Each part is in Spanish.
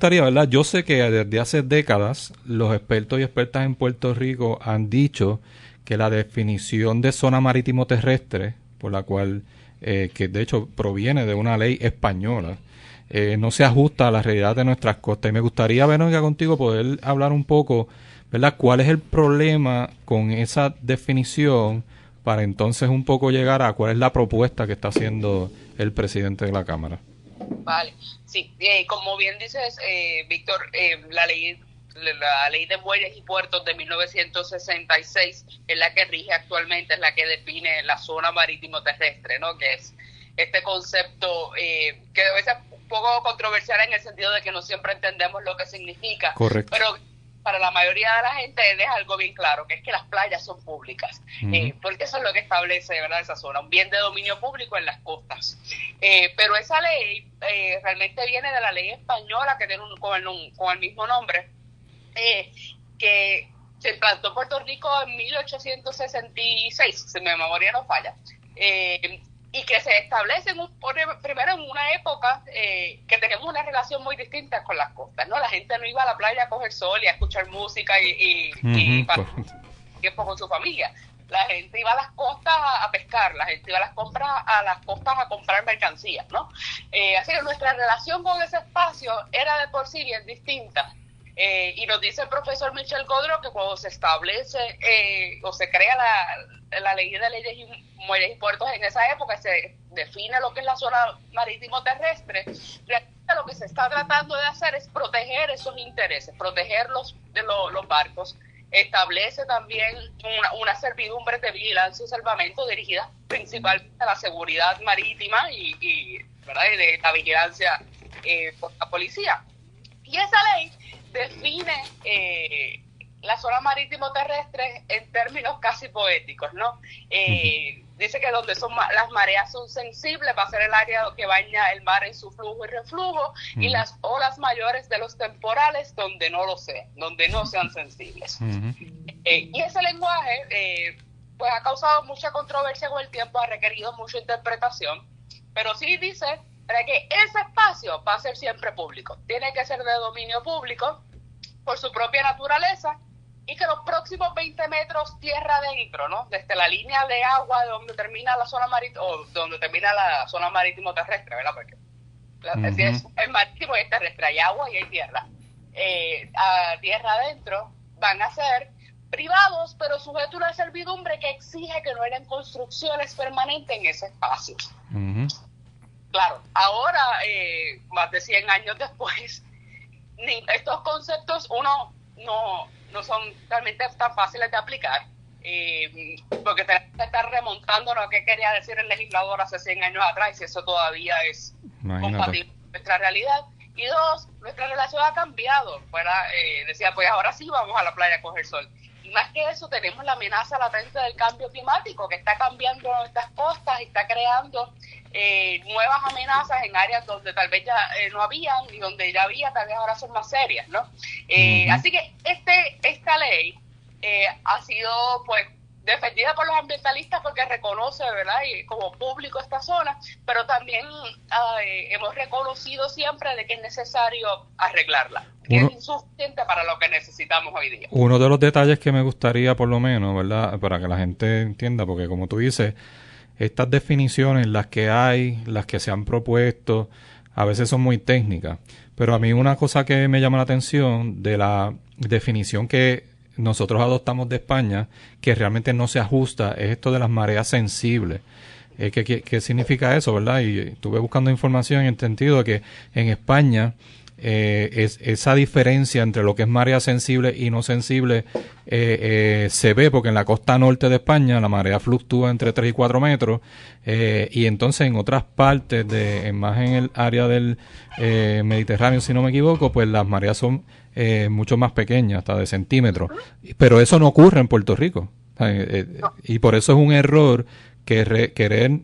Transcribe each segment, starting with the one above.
gustaría, ¿verdad? Yo sé que desde hace décadas los expertos y expertas en Puerto Rico han dicho que la definición de zona marítimo terrestre, por la cual, que de hecho proviene de una ley española, no se ajusta a la realidad de nuestras costas. Y me gustaría, Verónica, contigo poder hablar un poco, ¿verdad? ¿Cuál es el problema con esa definición para entonces un poco llegar a cuál es la propuesta que está haciendo el presidente de la Cámara? Vale, sí, como bien dices, Víctor, la ley de muelles y puertos de 1966 es la que rige actualmente, es la que define la zona marítimo terrestre, ¿no? Que es este concepto que debe ser un poco controversial en el sentido de que no siempre entendemos lo que significa. Correcto. Pero para la mayoría de la gente es algo bien claro, que es que las playas son públicas, porque eso es lo que establece, ¿verdad?, esa zona, un bien de dominio público en las costas. Pero esa ley realmente viene de la ley española que tiene con el mismo nombre, que se implantó en Puerto Rico en 1866, si mi memoria no falla, y que se establece primero en una época que tenemos una relación muy distinta con las costas, ¿no? La gente no iba a la playa a coger sol y a escuchar música y pasar tiempo con su familia. La gente iba a las costas a pescar, la gente iba a las costas a comprar mercancías, ¿no? Así que nuestra relación con ese espacio era de por sí bien distinta. Y nos dice el profesor Michel Godreau que cuando se establece o se crea la ley de leyes y muelles y puertos en esa época, se define lo que es la zona marítimo terrestre, realmente lo que se está tratando de hacer es proteger esos intereses, proteger los barcos. Establece también una servidumbre de vigilancia y salvamento dirigida principalmente a la seguridad marítima y ¿verdad?, y de la vigilancia por la policía. Y esa ley define la zona marítimo terrestre en términos casi poéticos, ¿no? Dice que donde las mareas son sensibles va a ser el área que baña el mar en su flujo y reflujo, y las olas mayores de los temporales donde no lo sean, donde no sean sensibles. Y ese lenguaje pues ha causado mucha controversia con el tiempo, ha requerido mucha interpretación, pero sí dice que ese espacio va a ser siempre público, tiene que ser de dominio público por su propia naturaleza, y que los próximos 20 metros tierra adentro, ¿no?, desde la línea de agua de donde termina la zona marítimo, o donde termina la zona marítimo terrestre, ¿verdad? Porque es marítimo y es terrestre, hay agua y hay tierra. A tierra adentro van a ser privados, pero sujetos a una servidumbre que exige que no hayan construcciones permanentes en ese espacio. Claro, ahora, más de 100 años después, estos conceptos no son realmente tan fáciles de aplicar, porque tenemos que estar remontando lo que quería decir el legislador hace 100 años atrás, y si eso todavía es compatible con nuestra realidad. Y dos, nuestra relación ha cambiado. Decía, pues ahora sí vamos a la playa a coger sol. Y más que eso, tenemos la amenaza latente del cambio climático, que está cambiando nuestras costas y está creando nuevas amenazas en áreas donde tal vez ya no habían, y donde ya había, tal vez ahora son más serias, ¿no? Así que esta ley ha sido pues defendida por los ambientalistas porque reconoce, ¿verdad?, y como público esta zona, pero también hemos reconocido siempre de que es necesario arreglarla, que es insuficiente para lo que necesitamos hoy día. Uno de los detalles que me gustaría, por lo menos, ¿verdad?, para que la gente entienda, porque como tú dices, estas definiciones, las que se han propuesto, a veces son muy técnicas, pero a mí una cosa que me llama la atención de la definición que nosotros adoptamos de España, que realmente no se ajusta, es esto de las mareas sensibles. ¿Qué significa eso, verdad? Y estuve buscando información en el sentido de que en España esa diferencia entre lo que es marea sensible y no sensible se ve porque en la costa norte de España la marea fluctúa entre 3 y 4 metros, y entonces en otras partes, más en el área del Mediterráneo, si no me equivoco, pues las mareas son mucho más pequeñas, hasta de centímetros. Pero eso no ocurre en Puerto Rico. Y por eso es un error querer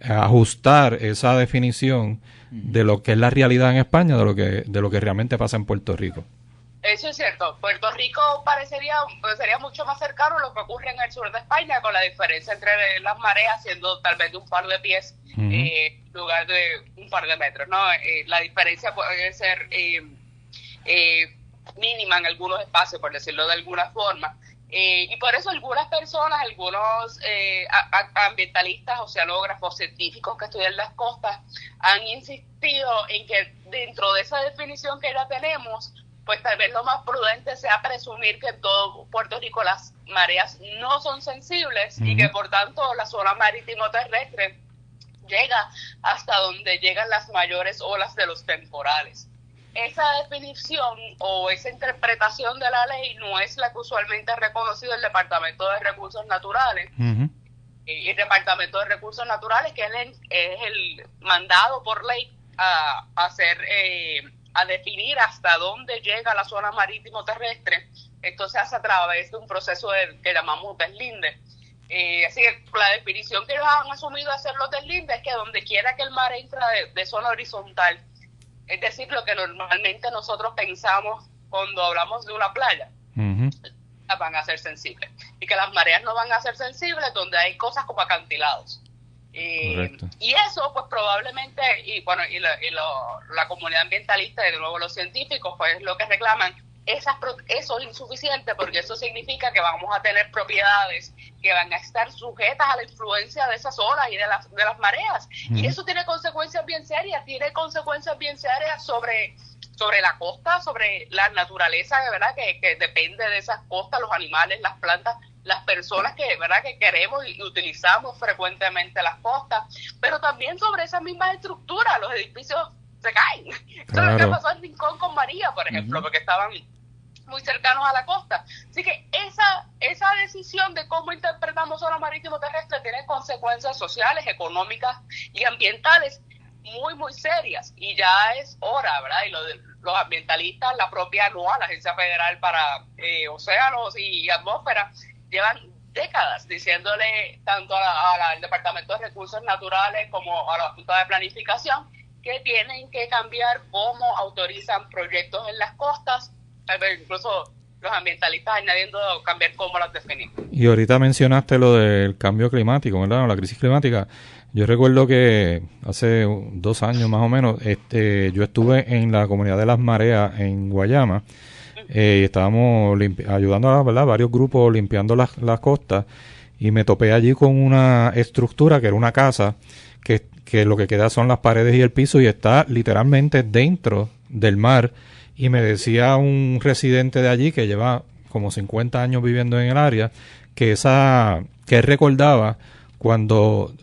ajustar esa definición de lo que es la realidad en España de lo que realmente pasa en Puerto Rico. Eso es cierto. Puerto Rico sería mucho más cercano a lo que ocurre en el sur de España, con la diferencia entre las mareas siendo tal vez de un par de pies en lugar de un par de metros, ¿no? La diferencia puede ser mínima en algunos espacios, por decirlo de alguna forma. Y por eso algunas personas, algunos ambientalistas, oceanógrafos, científicos que estudian las costas, han insistido en que dentro de esa definición que ya tenemos, pues tal vez lo más prudente sea presumir que en todo Puerto Rico las mareas no son sensibles y que por tanto la zona marítimo terrestre llega hasta donde llegan las mayores olas de los temporales. Esa definición o esa interpretación de la ley no es la que usualmente ha reconocido el Departamento de Recursos Naturales. Y el Departamento de Recursos Naturales, que es el mandado por ley a definir hasta dónde llega la zona marítimo terrestre. Esto se hace a través de un proceso que llamamos deslinde. Así que la definición que ellos han asumido de hacer los deslindes es que donde quiera que el mar entra de zona horizontal, es decir, lo que normalmente nosotros pensamos cuando hablamos de una playa, van a ser sensibles. Y que las mareas no van a ser sensibles donde hay cosas como acantilados. Y eso, pues probablemente, la comunidad ambientalista y de nuevo los científicos, pues lo que reclaman, eso es insuficiente porque eso significa que vamos a tener propiedades que van a estar sujetas a la influencia de esas olas y de las mareas. Y eso tiene consecuencias bien serias, sobre la costa, sobre la naturaleza, ¿verdad? Que depende de esas costas, los animales, las plantas, las personas que, ¿verdad?, que queremos y utilizamos frecuentemente las costas, pero también sobre esas mismas estructuras, los edificios se caen. Claro. Eso es lo que pasó en Rincón con María, por ejemplo, porque estaban muy cercanos a la costa. Así que esa decisión de cómo interpretamos zona marítimo terrestre tiene consecuencias sociales, económicas y ambientales muy, muy serias. Y ya es hora, ¿verdad? Y los ambientalistas, la propia NOAA, la Agencia Federal para Océanos y Atmósfera, llevan décadas diciéndole tanto al Departamento de Recursos Naturales como a la Junta de Planificación que tienen que cambiar cómo autorizan proyectos en las costas, incluso los ambientalistas añadiendo cambiar cómo las definimos. Y ahorita mencionaste lo del cambio climático, ¿verdad? La crisis climática. Yo recuerdo que hace 2 años más o menos, yo estuve en la comunidad de las mareas en Guayama. Y estábamos ayudando a, ¿verdad?, varios grupos limpiando las costas, y me topé allí con una estructura que era una casa que lo que queda son las paredes y el piso y está literalmente dentro del mar. Y me decía un residente de allí que lleva como 50 años viviendo en el área que él recordaba cuando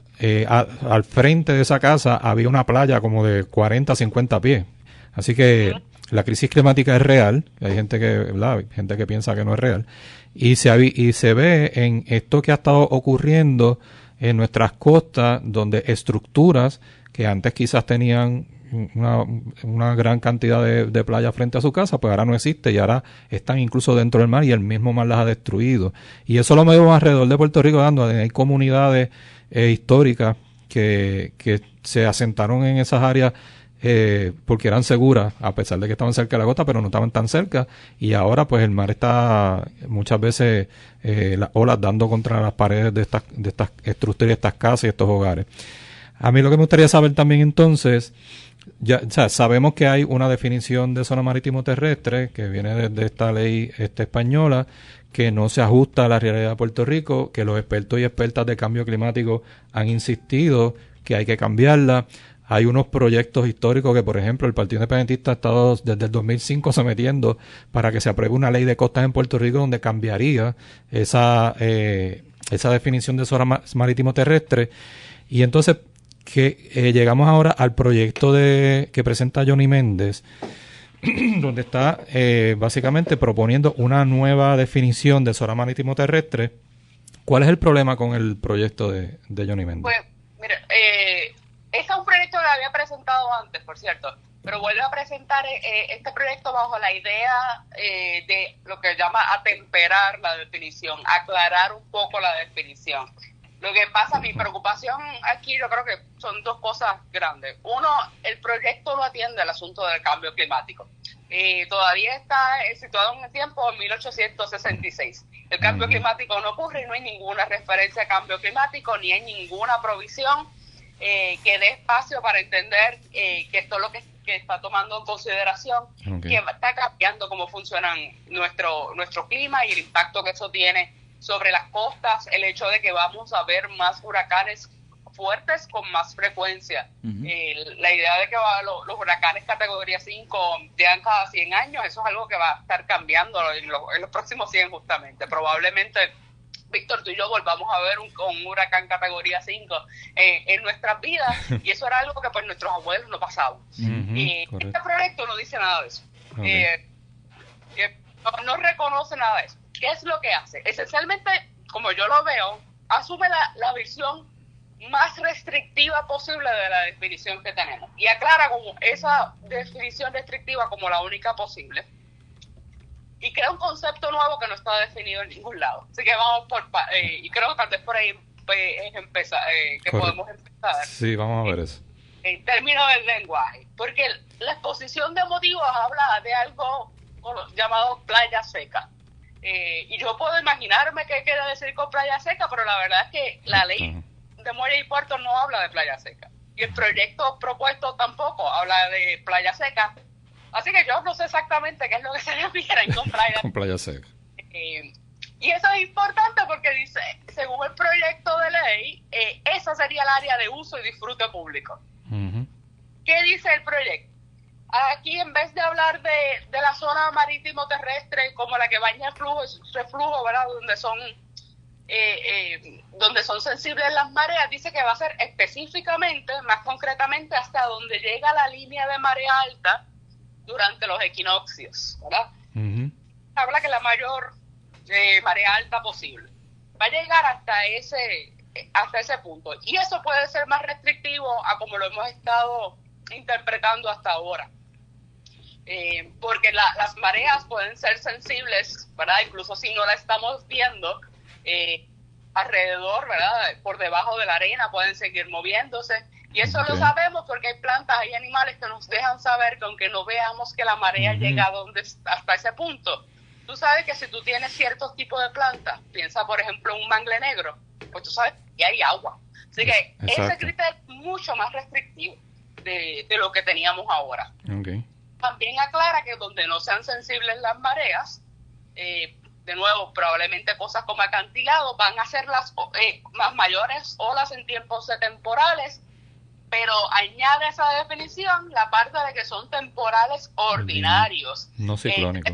al frente de esa casa había una playa como de 40, 50 pies. Así que la crisis climática es real. Hay gente que piensa que no es real. Y se ve en esto que ha estado ocurriendo en nuestras costas, donde estructuras que antes quizás tenían una gran cantidad de playa frente a su casa, pues ahora no existe y ahora están incluso dentro del mar y el mismo mar las ha destruido. Y eso lo vemos alrededor de Puerto Rico, hay comunidades históricas que se asentaron en esas áreas porque eran seguras, a pesar de que estaban cerca de la costa, pero no estaban tan cerca, y ahora pues el mar está muchas veces las olas dando contra las paredes de estas estructuras, estas casas y estos hogares. A mí lo que me gustaría saber también entonces, sabemos que hay una definición de zona marítimo terrestre que viene de esta ley española, que no se ajusta a la realidad de Puerto Rico, que los expertos y expertas de cambio climático han insistido que hay que cambiarla. Hay unos proyectos históricos que, por ejemplo, el Partido Independentista ha estado desde el 2005 sometiendo para que se apruebe una ley de costas en Puerto Rico donde cambiaría esa definición de zona marítimo terrestre. Y entonces llegamos ahora al proyecto que presenta Johnny Méndez, donde está básicamente proponiendo una nueva definición de zona marítimo terrestre. ¿Cuál es el problema con el proyecto de Johnny Méndez? Pues, mira, este es un proyecto que había presentado antes, por cierto, pero vuelve a presentar este proyecto bajo la idea de lo que llama atemperar la definición, aclarar un poco la definición. Lo que pasa, mi preocupación aquí, yo creo que son 2 cosas grandes. Uno, el proyecto no atiende al asunto del cambio climático. todavía está situado en el tiempo en 1866. El cambio climático no ocurre y no hay ninguna referencia a cambio climático, ni hay ninguna provisión que dé espacio para entender que esto es lo que está tomando en consideración, que está cambiando cómo funcionan nuestro clima y el impacto que eso tiene sobre las costas, el hecho de que vamos a ver más huracanes fuertes con más frecuencia. La idea de que los huracanes categoría 5 llegan cada 100 años, eso es algo que va a estar cambiando en los próximos 100 justamente. Probablemente, Víctor, tú y yo volvamos a ver un huracán categoría 5 en nuestras vidas, y eso era algo que pues nuestros abuelos no pasaban. Este proyecto no dice nada de eso. No reconoce nada de eso. ¿Qué es lo que hace? Esencialmente, como yo lo veo, asume la visión más restrictiva posible de la definición que tenemos y aclara como esa definición restrictiva como la única posible y crea un concepto nuevo que no está definido en ningún lado. Así que vamos y creo que tal vez por ahí es empezar, que podemos empezar. Sí, vamos a ver eso. En términos del lenguaje, porque la exposición de motivos habla de algo llamado playa seca. Y yo puedo imaginarme qué quiere decir con playa seca, pero la verdad es que la ley de muelle y puerto no habla de playa seca. Y el proyecto propuesto tampoco habla de playa seca. Así que yo no sé exactamente qué es lo que se refieren con playa seca. Y eso es importante porque dice, según el proyecto de ley, esa sería el área de uso y disfrute público. ¿Qué dice el proyecto? Aquí, en vez de hablar de la zona marítimo terrestre como la que baña el reflujo, ¿verdad? Donde son sensibles las mareas, dice que va a ser específicamente, más concretamente, hasta donde llega la línea de marea alta durante los equinoccios, ¿verdad? Habla que la mayor marea alta posible va a llegar hasta ese punto, y eso puede ser más restrictivo a como lo hemos estado interpretando hasta ahora. Porque las mareas pueden ser sensibles, ¿verdad? Incluso si no la estamos viendo alrededor, ¿verdad? Por debajo de la arena pueden seguir moviéndose, y eso lo sabemos porque hay plantas, hay animales que nos dejan saber que aunque no veamos que la marea llega hasta ese punto. Tú sabes que si tú tienes ciertos tipos de plantas, piensa por ejemplo en un mangle negro, pues tú sabes que hay agua. Así que ese criterio es mucho más restrictivo de lo que teníamos ahora. También aclara que donde no sean sensibles las mareas, de nuevo, probablemente cosas como acantilados van a ser las más mayores olas en tiempos temporales, pero añade esa definición la parte de que son temporales ordinarios. No ciclónicos.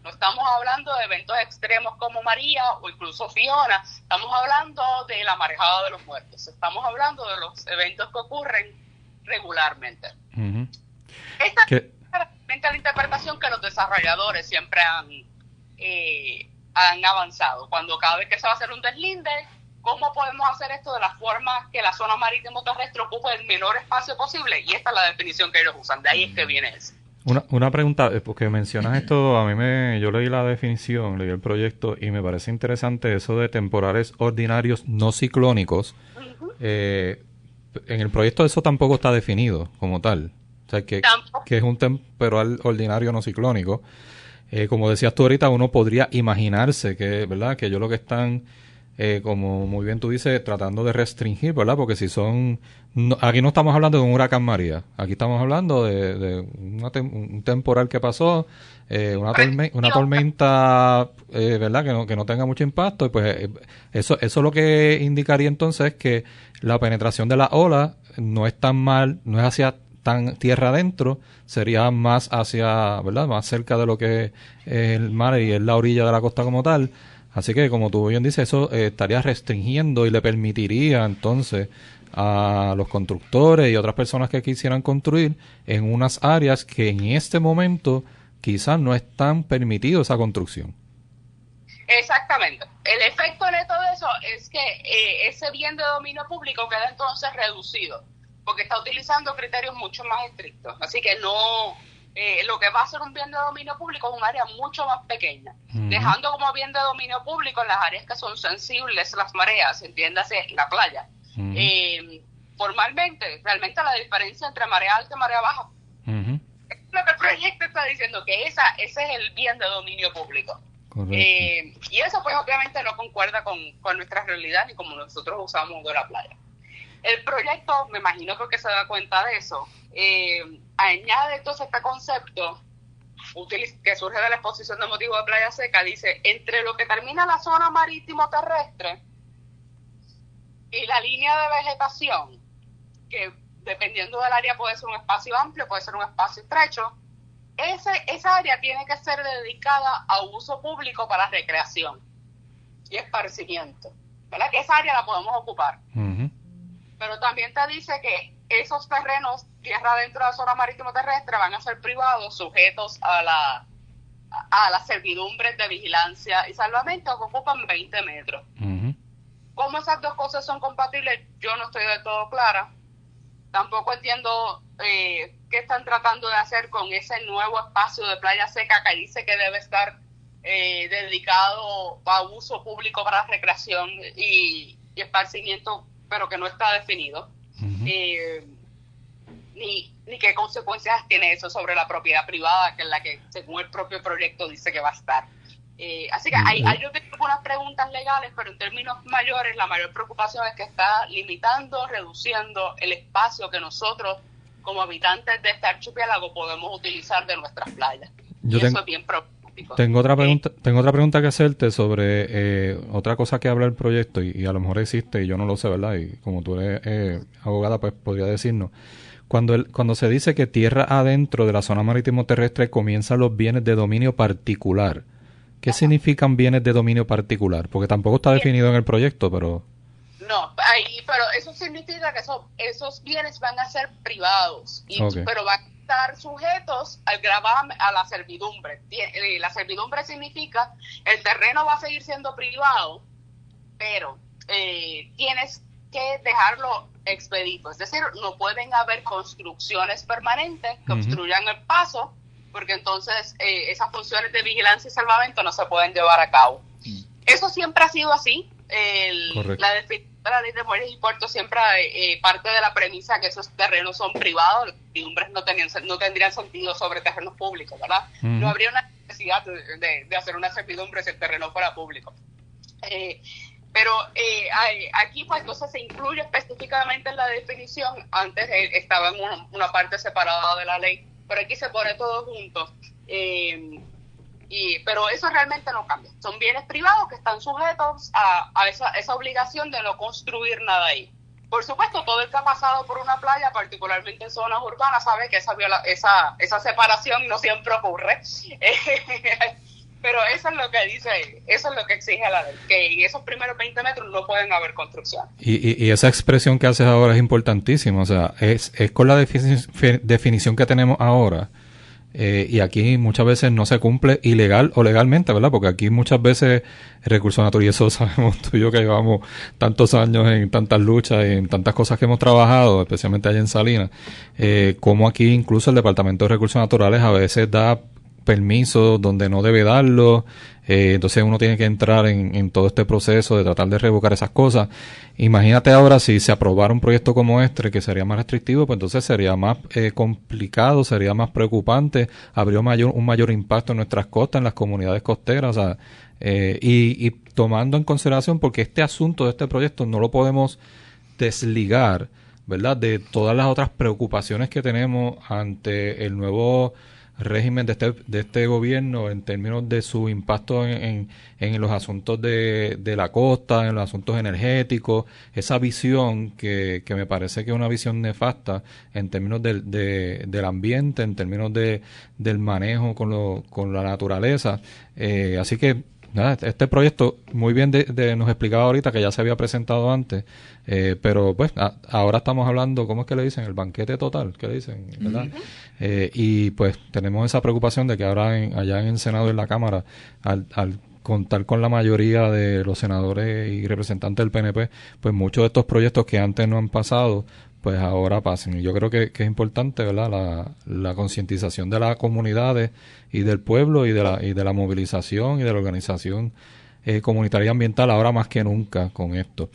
No estamos hablando de eventos extremos como María o incluso Fiona, estamos hablando de la marejada de los muertos, estamos hablando de los eventos que ocurren regularmente. Esta es la interpretación que los desarrolladores siempre han avanzado. Cuando cada vez que se va a hacer un deslinde, ¿cómo podemos hacer esto de la forma que la zona marítimo terrestre ocupe el menor espacio posible? Y esta es la definición que ellos usan, de ahí es que viene eso. Una pregunta, porque mencionas esto, yo leí la definición, leí el proyecto y me parece interesante eso de temporales ordinarios no ciclónicos. En el proyecto eso tampoco está definido como tal. O sea, que es un temporal ordinario no ciclónico. Como decías tú ahorita, uno podría imaginarse que, ¿verdad? Que ellos lo que están, como muy bien tú dices, tratando de restringir, ¿verdad? Porque si son... aquí no estamos hablando de un huracán María. Aquí estamos hablando de un temporal que pasó, una tormenta, ¿verdad? Que no tenga mucho impacto. Y pues eso lo que indicaría entonces es que la penetración de la ola no es tan mal, no es hacia tan tierra adentro, sería más hacia, ¿verdad? Más cerca de lo que es el mar y es la orilla de la costa como tal. Así que, como tú bien dices, eso estaría restringiendo y le permitiría entonces a los constructores y otras personas que quisieran construir en unas áreas que en este momento quizás no están permitido esa construcción. Exactamente. El efecto neto de eso es que ese bien de dominio público queda entonces reducido, porque está utilizando criterios mucho más estrictos. Así que no, lo que va a ser un bien de dominio público es un área mucho más pequeña, dejando como bien de dominio público en las áreas que son sensibles las mareas, entiéndase la playa. Formalmente, realmente la diferencia entre marea alta y marea baja es lo que el proyecto está diciendo, que ese es el bien de dominio público. Y eso pues obviamente no concuerda con nuestra realidad ni como nosotros usamos de la playa. El proyecto, me imagino que se da cuenta de eso, añade entonces este concepto que surge de la exposición de motivos de Playa Seca. Dice: entre lo que termina la zona marítimo terrestre y la línea de vegetación, que dependiendo del área puede ser un espacio amplio, puede ser un espacio estrecho, esa área tiene que ser dedicada a uso público para recreación y esparcimiento, ¿verdad? Que esa área la podemos ocupar. Uh-huh. Pero también te dice que esos terrenos, tierra dentro de la zona marítimo terrestre, van a ser privados, sujetos a las servidumbres de vigilancia y salvamento, que ocupan 20 metros. Uh-huh. ¿Cómo esas dos cosas son compatibles? Yo no estoy del todo clara. Tampoco entiendo qué están tratando de hacer con ese nuevo espacio de Playa Seca que dice que debe estar dedicado a uso público para recreación y esparcimiento, pero que no está definido. Uh-huh. Ni qué consecuencias tiene eso sobre la propiedad privada, que es la que según el propio proyecto dice que va a estar. Así que hay yo tengo algunas preguntas legales, pero en términos mayores la mayor preocupación es que está limitando, reduciendo el espacio que nosotros como habitantes de este archipiélago podemos utilizar de nuestras playas. Eso es bien problemático. Tengo otra pregunta que hacerte sobre otra cosa que habla el proyecto y a lo mejor existe y yo no lo sé, ¿verdad? Y como tú eres abogada, pues podría decirnos. Cuando se dice que tierra adentro de la zona marítimo terrestre comienzan los bienes de dominio particular, ¿qué significan bienes de dominio particular? Porque tampoco está definido en el proyecto, pero... No, pero eso significa que esos bienes van a ser privados, pero van a estar sujetos al gravamen, a la servidumbre. La servidumbre significa el terreno va a seguir siendo privado, pero tienes que dejarlo expedito. Es decir, no pueden haber construcciones permanentes que obstruyan el paso, porque entonces esas funciones de vigilancia y salvamento no se pueden llevar a cabo. Eso siempre ha sido así. La definición de la ley de muelles y puertos siempre parte de la premisa que esos terrenos son privados, las servidumbres no tendrían sentido sobre terrenos públicos, ¿verdad? Uh-huh. No habría una necesidad de hacer una servidumbre si el terreno fuera público. Pero aquí pues entonces se incluye específicamente en la definición. Antes estaba en una parte separada de la ley, pero aquí se pone todo junto. Pero eso realmente no cambia. Son bienes privados que están sujetos a esa obligación de no construir nada ahí. Por supuesto, todo el que ha pasado por una playa, particularmente en zonas urbanas, sabe que esa separación no siempre ocurre. Pero eso es lo que dice, eso es lo que exige la ley, que en esos primeros 20 metros no pueden haber construcción. Y esa expresión que haces ahora es importantísima, o sea, es con la definición que tenemos ahora, y aquí muchas veces no se cumple ilegal o legalmente, ¿verdad? Porque aquí muchas veces el recurso natural, y eso sabemos tú y yo que llevamos tantos años en tantas luchas y en tantas cosas que hemos trabajado, especialmente allá en Salinas, como aquí incluso el Departamento de Recursos Naturales a veces da permisos donde no debe darlo, entonces uno tiene que entrar en todo este proceso de tratar de revocar esas cosas. Imagínate ahora si se aprobara un proyecto como este, que sería más restrictivo, pues entonces sería más complicado, sería más preocupante, habría un mayor impacto en nuestras costas, en las comunidades costeras, o sea, y tomando en consideración, porque este asunto de este proyecto no lo podemos desligar, ¿verdad?, de todas las otras preocupaciones que tenemos ante el nuevo régimen de este gobierno en términos de su impacto en los asuntos de la costa, en los asuntos energéticos, esa visión que me parece que es una visión nefasta en términos del ambiente, en términos del manejo con la naturaleza. Así que nada, este proyecto muy bien nos explicaba ahorita que ya se había presentado antes, pero pues ahora estamos hablando, ¿cómo es que le dicen? El banquete total, ¿qué le dicen? ¿Verdad? Uh-huh. Y pues tenemos esa preocupación de que ahora allá en el Senado y en la Cámara, al contar con la mayoría de los senadores y representantes del PNP, pues muchos de estos proyectos que antes no han pasado, pues ahora pasen. Y yo creo que es importante, ¿verdad?, la concientización de las comunidades y del pueblo y de la movilización y de la organización comunitaria ambiental ahora más que nunca con esto.